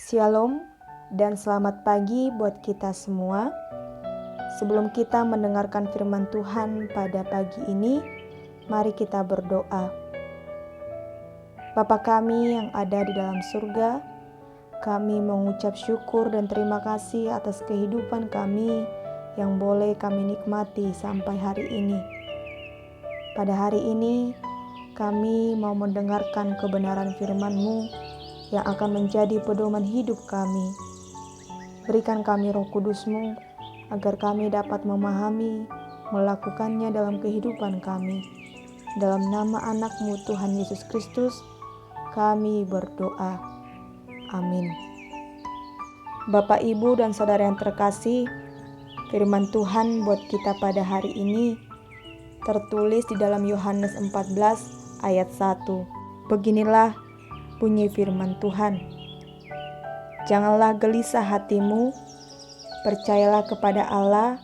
Shalom dan selamat pagi buat kita semua. Sebelum kita mendengarkan firman Tuhan pada pagi ini, mari kita berdoa. Bapa kami yang ada di dalam surga, kami mengucap syukur dan terima kasih atas kehidupan kami yang boleh kami nikmati sampai hari ini. Pada hari ini, kami mau mendengarkan kebenaran firman-Mu yang akan menjadi pedoman hidup kami. Berikan kami Roh Kudus-Mu agar kami dapat memahami, melakukannya dalam kehidupan kami. Dalam nama anak-Mu Tuhan Yesus Kristus, kami berdoa. Amin. Bapak, Ibu, dan Saudara yang terkasih, firman Tuhan buat kita pada hari ini tertulis di dalam Yohanes 14 ayat 1. Beginilah bunyi firman Tuhan. Janganlah gelisah hatimu, percayalah kepada Allah,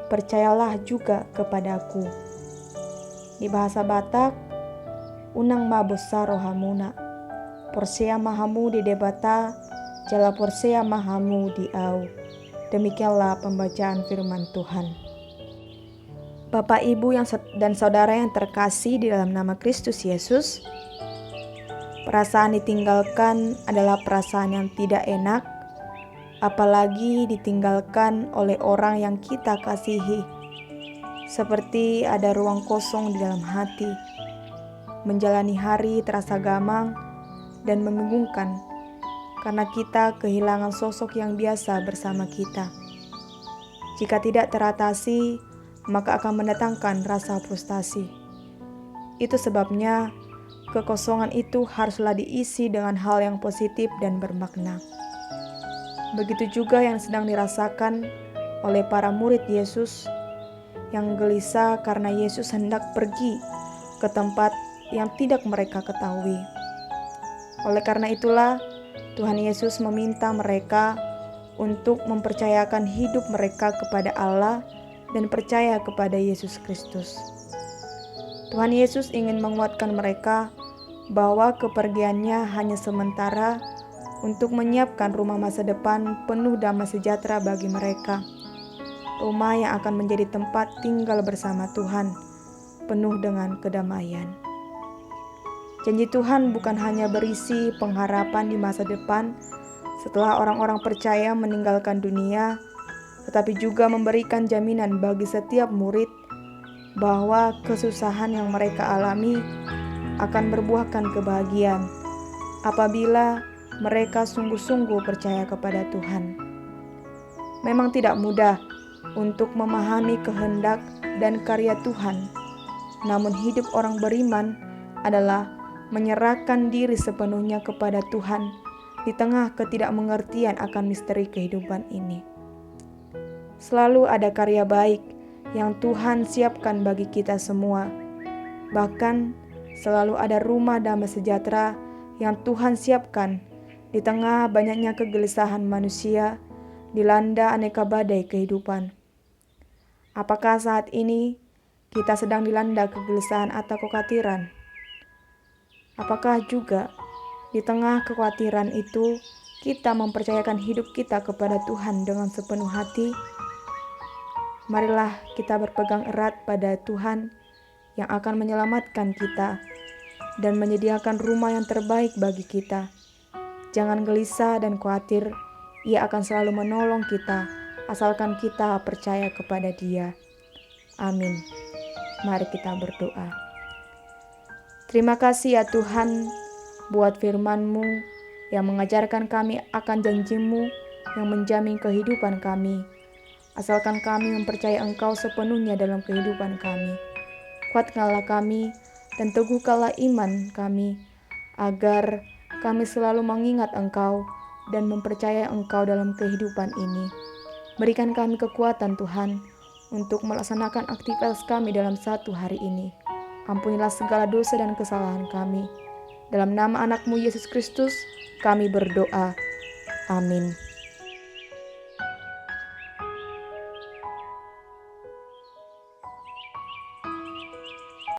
percayalah juga kepadaku. Di bahasa Batak, unang mabesar rohamuna, porsea mahamu di debata, jala porsea mahamu di au. Demikianlah pembacaan firman Tuhan. Bapak, Ibu, dan Saudara yang terkasih di dalam nama Kristus Yesus, perasaan ditinggalkan adalah perasaan yang tidak enak, apalagi ditinggalkan oleh orang yang kita kasihi. Seperti ada ruang kosong di dalam hati. Menjalani hari terasa gamang dan membingungkan karena kita kehilangan sosok yang biasa bersama kita. Jika tidak teratasi, maka akan mendatangkan rasa frustasi. Itu sebabnya kekosongan itu haruslah diisi dengan hal yang positif dan bermakna. Begitu juga yang sedang dirasakan oleh para murid Yesus yang gelisah karena Yesus hendak pergi ke tempat yang tidak mereka ketahui. Oleh karena itulah, Tuhan Yesus meminta mereka untuk mempercayakan hidup mereka kepada Allah dan percaya kepada Yesus Kristus. Tuhan Yesus ingin menguatkan mereka bahwa kepergiannya hanya sementara untuk menyiapkan rumah masa depan penuh damai sejahtera bagi mereka. Rumah yang akan menjadi tempat tinggal bersama Tuhan, penuh dengan kedamaian. Janji Tuhan bukan hanya berisi pengharapan di masa depan setelah orang-orang percaya meninggalkan dunia, tetapi juga memberikan jaminan bagi setiap murid bahwa kesusahan yang mereka alami akan berbuahkan kebahagiaan apabila mereka sungguh-sungguh percaya kepada Tuhan. Memang tidak mudah untuk memahami kehendak dan karya Tuhan, namun hidup orang beriman adalah menyerahkan diri sepenuhnya kepada Tuhan di tengah ketidakmengertian akan misteri kehidupan ini. Selalu ada karya baik yang Tuhan siapkan bagi kita semua. Bahkan selalu ada rumah damai sejahtera yang Tuhan siapkan di tengah banyaknya kegelisahan manusia dilanda aneka badai kehidupan. Apakah saat ini kita sedang dilanda kegelisahan atau kekhawatiran? Apakah juga di tengah kekhawatiran itu kita mempercayakan hidup kita kepada Tuhan dengan sepenuh hati? Marilah kita berpegang erat pada Tuhan yang akan menyelamatkan kita dan menyediakan rumah yang terbaik bagi kita. Jangan gelisah dan khawatir, Ia akan selalu menolong kita, asalkan kita percaya kepada Dia. Amin. Mari kita berdoa. Terima kasih ya Tuhan, buat firman-Mu yang mengajarkan kami akan janji-Mu yang menjamin kehidupan kami. Asalkan kami mempercayai Engkau sepenuhnya dalam kehidupan kami. Kuatkanlah kami dan teguhkanlah iman kami, agar kami selalu mengingat Engkau dan mempercayai Engkau dalam kehidupan ini. Berikan kami kekuatan Tuhan untuk melaksanakan aktivitas kami dalam satu hari ini. Ampunilah segala dosa dan kesalahan kami. Dalam nama anak-Mu Yesus Kristus, kami berdoa. Amin.